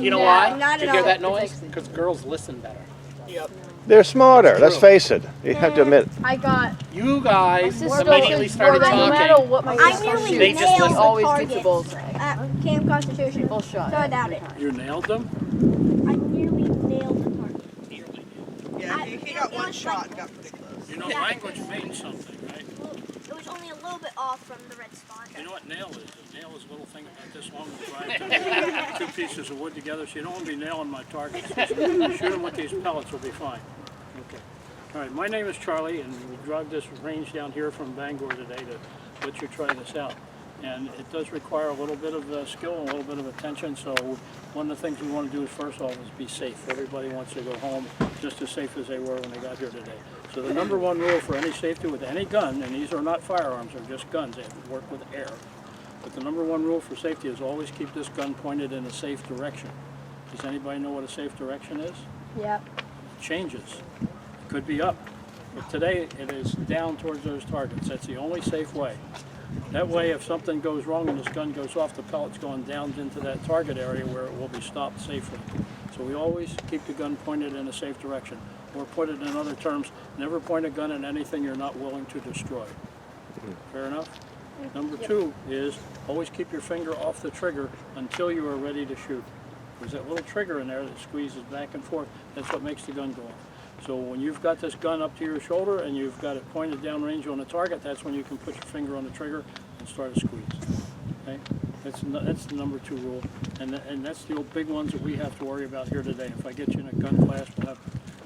You know why? Not Did you at hear all. that noise? Because girls listen better. Yep. They're smarter, let's face it. You have to admit. I got. You guys My sister immediately says started no matter talking. what my I sister nearly shoots, They just nailed listen. the always target gets a bullseye. at Camp Constitution. Full shot. So I doubt it. You nailed them? I nearly nailed the target. Nearly. Yeah, he got one shot and got pretty close. You know, language means something, right? Well, it was only a little bit off from the red spot. You know what nail is? A nail is a little thing about this long to drive two pieces of wood together, so you don't want to be nailing my targets. Just shoot them with these pellets, will be fine. Okay. All right, my name is Charlie, and we drove this range down here from Bangor today to let you try this out. And it does require a little bit of skill and a little bit of attention, so one of the things we want to do is first off is be safe. Everybody wants to go home just as safe as they were when they got here today. So the number one rule for any safety with any gun, and these are not firearms, they're just guns, they have to work with air. But the number one rule for safety is always keep this gun pointed in a safe direction. Does anybody know what a safe direction is? Yep. It changes. It could be up. But today it is down towards those targets. That's the only safe way. That way, if something goes wrong and this gun goes off, the pellet's going down into that target area where it will be stopped safely. So we always keep the gun pointed in a safe direction. Or put it in other terms, never point a gun at anything you're not willing to destroy. Fair enough? Number two is always keep your finger off the trigger until you are ready to shoot. There's that little trigger in there that squeezes back and forth. That's what makes the gun go off. So when you've got this gun up to your shoulder and you've got it pointed downrange on the target, that's when you can put your finger on the trigger and start a squeeze. Okay? That's the number two rule. And that's the old big ones that we have to worry about here today. If I get you in a gun class, we'll have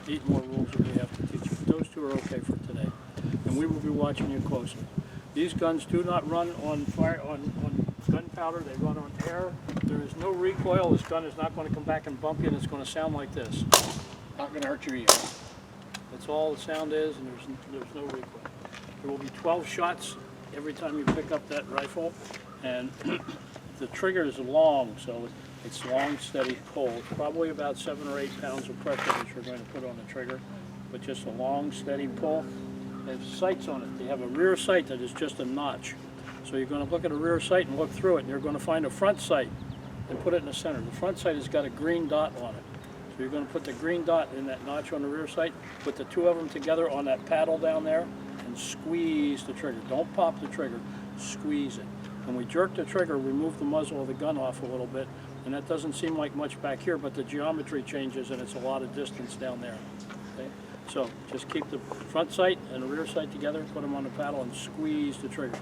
8 more rules that we have to teach you. But those two are okay for today. And we will be watching you closely. These guns do not run on fire, on gunpowder, they run on air. There is no recoil. This gun is not going to come back and bump you, and it's going to sound like this. Not going to hurt your ears. That's all the sound is, and there's no recoil. There will be 12 shots every time you pick up that rifle, and the trigger is long, so it's long, steady pull. It's probably about 7 or 8 pounds of pressure that you're going to put on the trigger, but just a long, steady pull. They have sights on it. They have a rear sight that is just a notch. So you're going to look at a rear sight and look through it, and you're going to find a front sight and put it in the center. The front sight has got a green dot on it. So you're going to put the green dot in that notch on the rear sight, put the two of them together on that paddle down there, and squeeze the trigger. Don't pop the trigger, squeeze it. When we jerk the trigger, we move the muzzle of the gun off a little bit, and that doesn't seem like much back here, but the geometry changes and it's a lot of distance down there. Okay? So just keep the front sight and the rear sight together, put them on the paddle, and squeeze the trigger.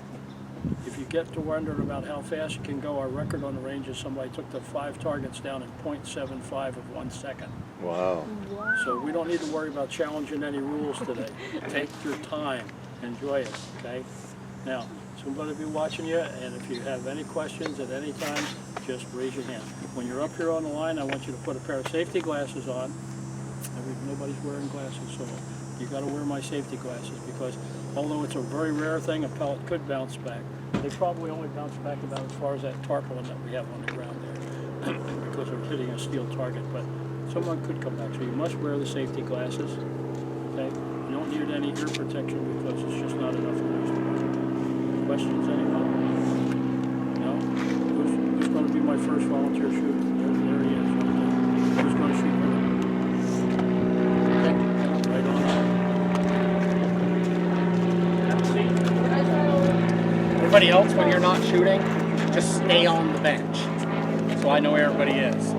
If you get to wondering about how fast you can go, our record on the range is somebody took the 5 targets down in 0.75 of 1 second. Wow. So we don't need to worry about challenging any rules today. Take your time, enjoy it, okay? Now, somebody will be watching you, and if you have any questions at any time, just raise your hand. When you're up here on the line, I want you to put a pair of safety glasses on. Nobody's wearing glasses, so you got to wear my safety glasses, because although it's a very rare thing, a pellet could bounce back. They probably only bounce back about as far as that tarpaulin that we have on the ground there, because they're hitting a steel target, but someone could come back. So you must wear the safety glasses, okay? You don't need any ear protection because it's just not enough noise to work. Questions, anyone? No? Who's going to be my first volunteer shooter? There he is, right there. Who's going to shoot with him? Everybody else, when you're not shooting, just stay on the bench. So I know where everybody is.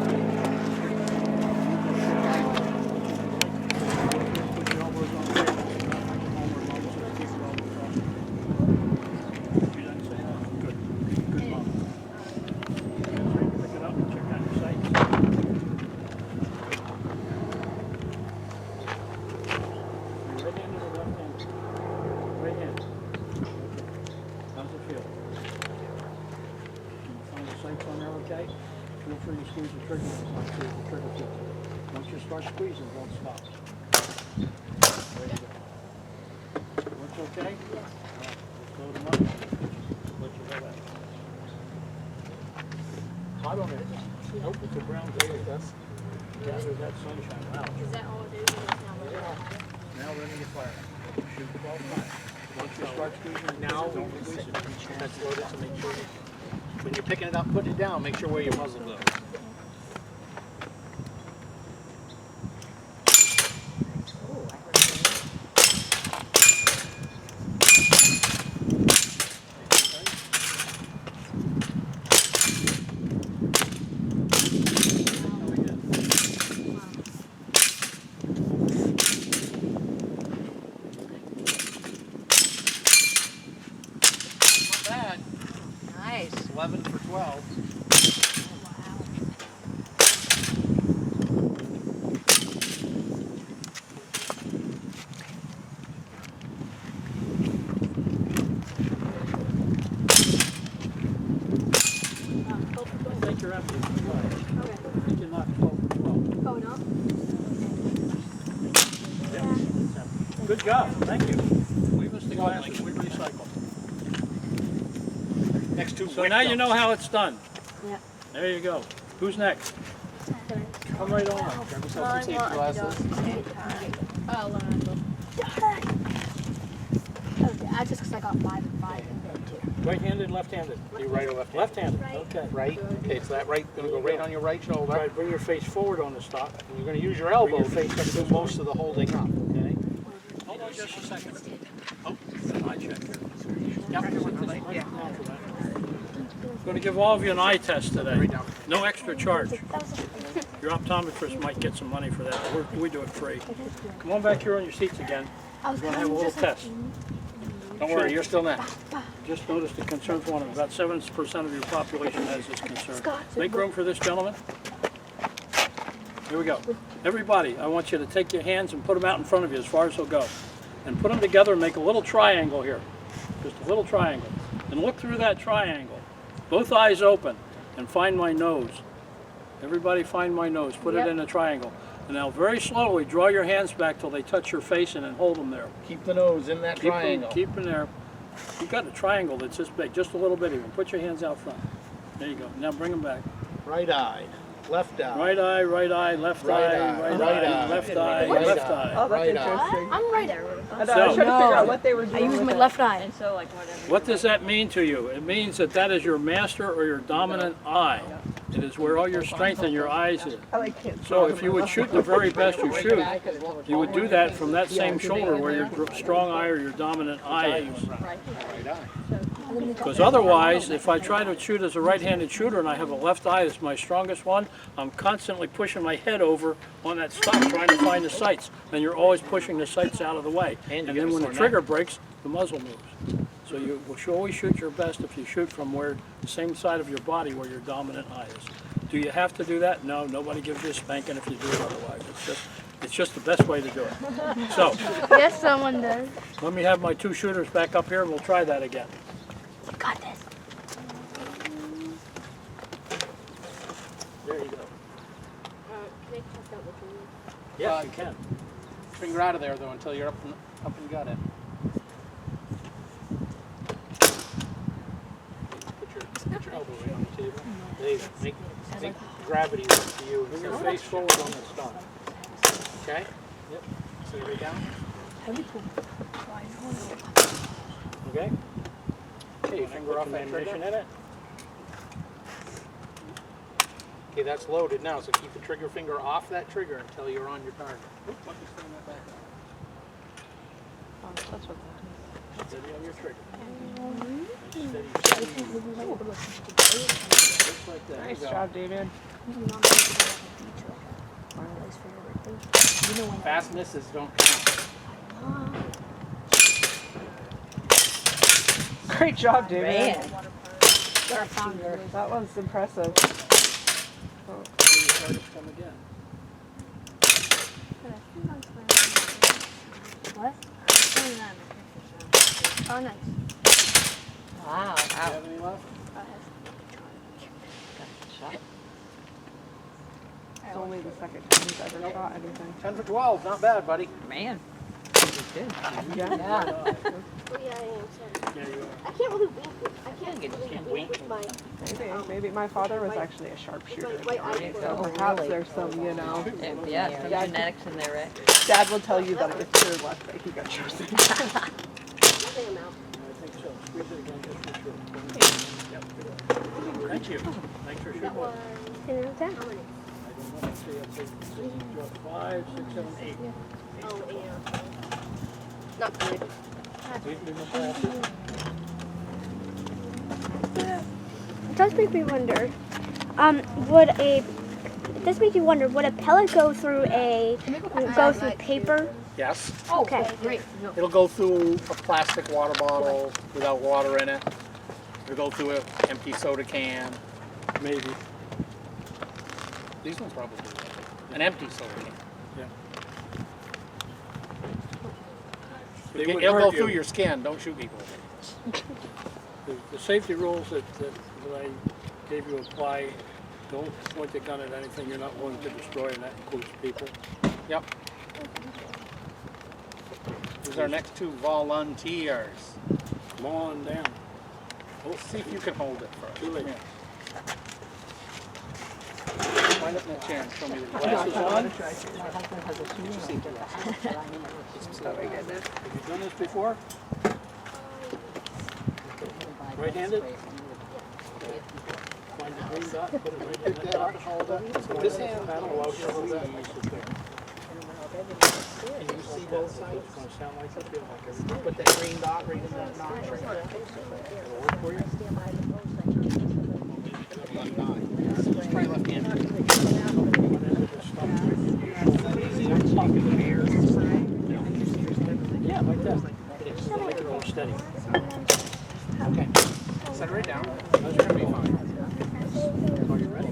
Feel free to squeeze the trigger once the trigger feels it. Once you start squeezing, don't stop. There you go. Looks okay? Yes. Let's load them up. Let you go back. Hot on it. Nope, it's a brown day like this. Yeah, there's that sunshine. Wow. Is that all it is? Now ready to fire. Shoot 12 times. Once you start squeezing, now don't release it. Let's load it to make sure when you're picking it up, putting it down, make sure where your muzzle goes. 11 for 12. I think you're empty. Okay. I think you knocked 12 for 12. Oh, no? Yeah. Good job, thank you. We missed the glasses, we recycle. Next two. So now you know how it's done. Yeah. There you go. Who's next? Come right on. Grab yourself some safety glasses. Oh, that's just because I got 5 and 5 and 2. Right-handed, left-handed? You right or left? Left-handed, okay. Right. Okay, so that right, gonna go right on your right shoulder. Right, bring your face forward on the stock. And you're gonna use your elbow to do most of the holding up, okay? Hold on just a second. Oh, eye check here. Yeah. Going to give all of you an eye test today. No extra charge. Your optometrist might get some money for that, but we do it free. Come on back here on your seats again. We're going to have a little test. Don't worry, you're still next. Just noticed the concern for one of them. About 7% of your population has this concern. Make room for this gentleman. Here we go. Everybody, I want you to take your hands and put them out in front of you as far as they'll go. And put them together and make a little triangle here. Just a little triangle. And look through that triangle. Both eyes open. And find my nose. Everybody find my nose. Put it in a triangle. And now very slowly draw your hands back till they touch your face and then hold them there. Keep the nose in that triangle. Keep them there. You've got a triangle that's this big, just a little bit even. Put your hands out front. There you go. Now bring them back. Right eye, left eye. Right eye, left Right eye, eye, right right eye, eye, left right eye, eye. left eye. Oh, that's Right interesting. I'm right there. I know, I was trying to figure out what they were I doing. use with my it. left eye. So like whatever. What does that mean to you? It means that that is your master or your dominant eye. It is where all your strength in your eyes is. I like can't So if you would shoot the very best you shoot, you would do that from that same shoulder where your strong eye or your dominant eye is. Because otherwise, if I try to shoot as a right-handed shooter and I have a left eye that's my strongest one, I'm constantly pushing my head over on that stock trying to find the sights. Then you're always pushing the sights out of the way. And then when the trigger breaks, the muzzle moves. So you will always shoot your best if you shoot from where the same side of your body where your dominant eye is. Do you have to do that? No, nobody gives you a spanking if you do it otherwise. It's just the best way to do it. So, Yes, someone does. let me have my two shooters back up here and we'll try that again. You got this. There you go. Yes, you can. Finger out of there though until you're up and got it. Put your elbow right on the table. There you go. Make gravity work for you. Bring your face forward on the stock. Okay? Yep. So you're right down. Okay? Okay, your finger off that Ammunition trigger. in it. Okay, that's loaded now, so keep the trigger finger off that trigger until you're on your target. Steady on your trigger. Steady. Just like that. Nice job, David. Fast misses don't count. Great job, David. Man. That was impressive. Come again. What? Oh, nice. Wow. Do you have any left? It's only the second time he's ever shot anything. 10 for 12, not bad, buddy. Man. Yeah. Yeah. Oh, yeah, I am. Sorry. Yeah, you are. I can't really wink. I can't wink with my. Maybe my father was actually a sharpshooter. Right eye. So perhaps there's some, Yeah, some genetics in there, right? Dad will tell you that if you're left, that he got chosen. I think I'm out. I think so. Squeeze it again just for sure. Yep. Thank you. Thanks for shooting. That was 10 out of 10. How many? I don't want to say I'd say 5, 6, 7, 8. Oh, yeah. Not good. It does make me wonder. It does make you wonder, would a pellet go through paper? Yes. Okay, great. It'll go through a plastic water bottle without water in it. to go through an empty soda can. Maybe. These ones probably will. An empty soda can. Yeah. It'll would go hurt through you. your skin. Don't shoot people with it. The safety rules that I gave you apply. Don't point the gun at anything you're not willing to destroy, and that includes people. Yep. These are our next two volunteers. Come on down. We'll see if you can hold it first. Too late. Come here. Wind up in that chair and show me the Glasses on. Oh my goodness. Have you done this before? Right-handed? Find the green dot, put it right in the dot, hold it. This hand, paddle, hold that. Can you see both sides? It's going to sound like this. Put that green dot right in that notch right there. It'll work for you. Try left-handed. Yeah, like that. Make it all steady. Okay. Set it right down. Those are going to be fine. Are you ready?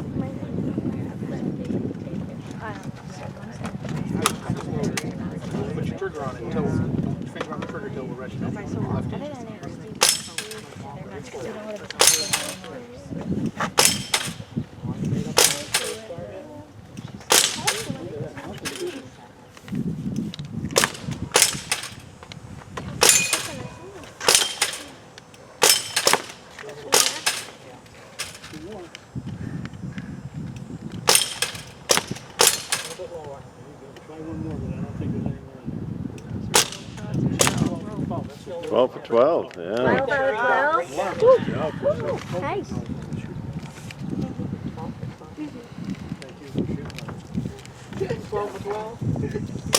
Put your trigger on it until your finger on the trigger until we're ready. Left-handed. Try one more, but I don't think there's any more. 12 for 12. Yeah. 12. Nice.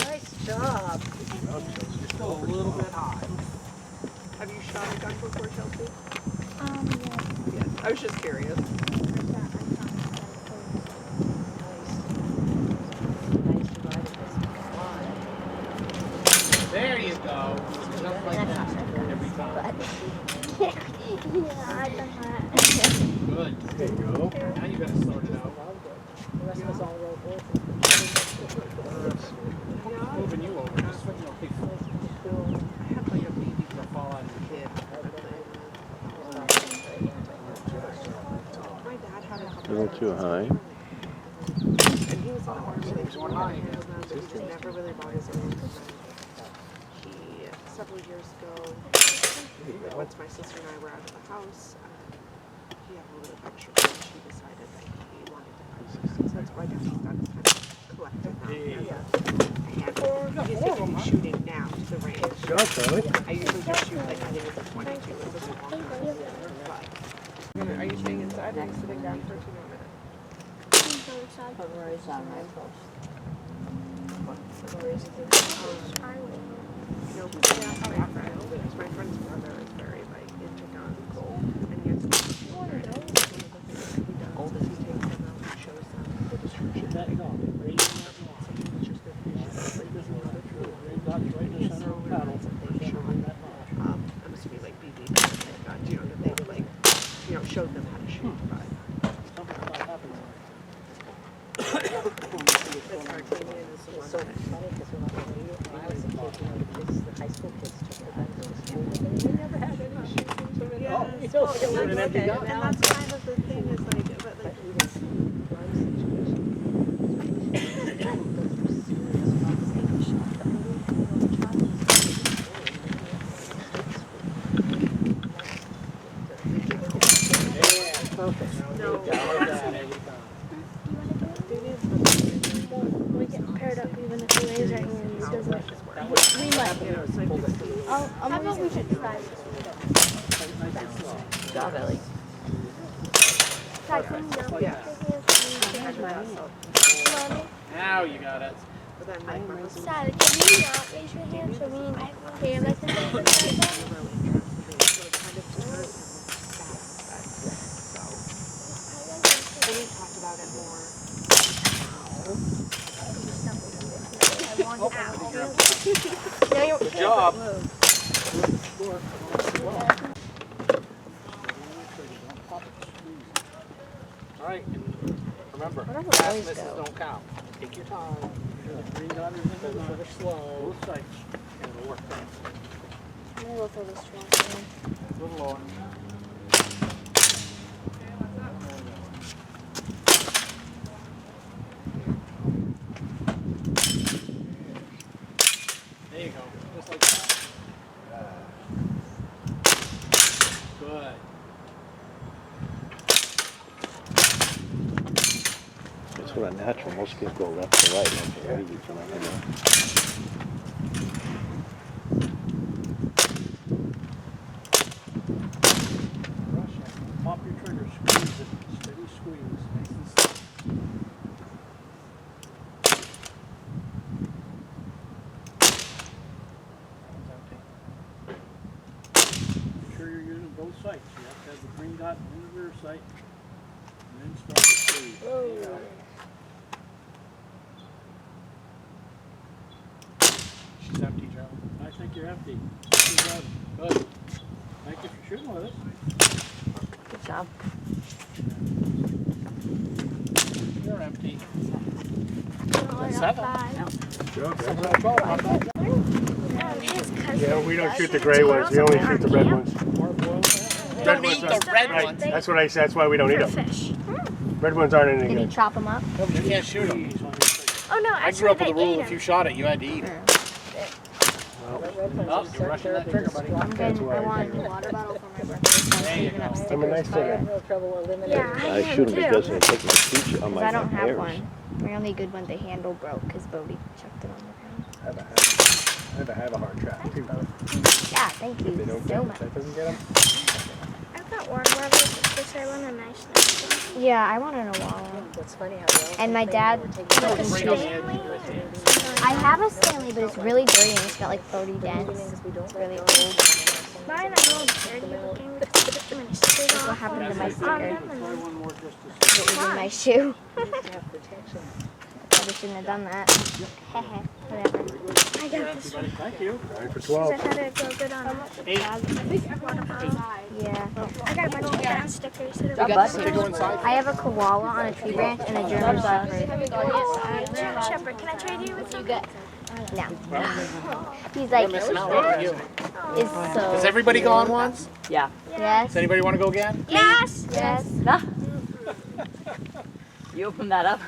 Nice job. You're still a little bit high. Have you shot a gun before, Chelsea? Yeah. Yes. I was just curious. Nice divided this one. There you go. Just like that. Every time. Yeah, I've done that. Good. There you go. Now you gotta sort it out. The rest was all rolled over. Moving you over. Just put your big I had like a baby to fall on your kid. My dad had a A couple little too high. and he was in the army. He was but he just never really bought his own. He, several years ago, once my sister and I were out of the house, he had a little bit of extra cash. He decided that he wanted to buy some. So that's why he's got his kind of collected now. And he's taking shooting now to the range. Shot, Charlie. I usually just shoot like I think it's a 22. It's just a long time. But are you staying inside next to the ground for 2 more minutes? But Rory's on my post. No, because my friend's brother is very like into guns, and he has children. Oldest, he takes them out and shows them the destruction. That go. Right in that one. Interested in but there's another true Green dot's right in the center of the paddle. Show them that notch. I'm assuming like BB guns, you know, that they would like, you know, showed them how to shoot, but Something about happening. it's hard to win is the one So that funny because when I was a kid, you know, the kids, the high school kids took their guns to school, and they never had any shootings or anything. Yeah. You know, it You're an was empty okay. gun. and that's kind of the thing is like, but But like, even life situations, serious conversation, but I didn't know no, We get paired up even if we raise our hands. Does it? We might. you know, it's like How about we should try? job, Ellie. yeah. Mommy, Now you got it. But then like my husband Sally, can you not raise your hand so me and Cam can do was really interested, so it kind of deterred him with that aspect. So and we talked about it more. Good job. Remember, Where do fast boys misses go? don't count. Take your time. Green dot is in Go the sort of slow. both sides. And it'll work out. I'm gonna go for this one. A little lower. There you go. Just like that. Good. It's sort of natural. Most people go left to right. Left to right, you know. Pop your trigger, squeeze it, steady squeeze. Nice and slow. Make sure you're using both sights. You have to have the green dot in the rear sight, and then start to squeeze. She's empty, Joe. I think you're empty. Good job. Good. Thank you for shooting with us. Good job. You're empty. Oh, I got Seven. 5. His cousin Yeah, we don't does shoot the it. gray ones. We only Squirrels shoot the on red camp. ones. You don't eat the red Right, ones. that's what I said. That's why we don't eat For them. fish. Red ones aren't any Did he good. chop them up? You can't shoot them. Squeeze on your trigger. Oh no, I actually grew up with they a rule: ate if you him. shot it, you had to eat it. Oh, you're rushing that trigger, buddy. I'm getting, I want a new water bottle for my birthday. So I'm There you saving go. up stickers I'm a nice for trigger. it. No trouble eliminating. Yeah, I am shoot them too. because I take my teacher on Because my I don't have hairs. one. My only good one's a handle broke because Bodie chucked it on the ground. I have a hard trap too. Yeah, thank They you don't so get much. that doesn't get them. I've got warm weather because I want a nice one. Yeah, I wanted a wallet. What's funny how they all And my complain dad, when we're taking like a Right on the Stanley. edge. I have a Stanley, but it's really dirty and it's got like 30 dents. because we don't It's really let old. go. Mine are all dirty looking because I took too many stickers off. What happened to my sticker? Try one more just to see. It was in my shoe. We have to have protection. Probably shouldn't have done that. Hehe, whatever. I got this one. Thank you. 9 for Because 12. I thought it'd go good on water bottle. Yeah. I got a bunch of cat stickers. You got this to go inside? I have a koala on a tree branch and a German Shepherd. German Shepherd, can I trade you with something? No. He's You're like, missing out. Look at you. is so. Has everybody gone once? Yeah. Yes. Does anybody want to go again? Yes! Yes. You open that up.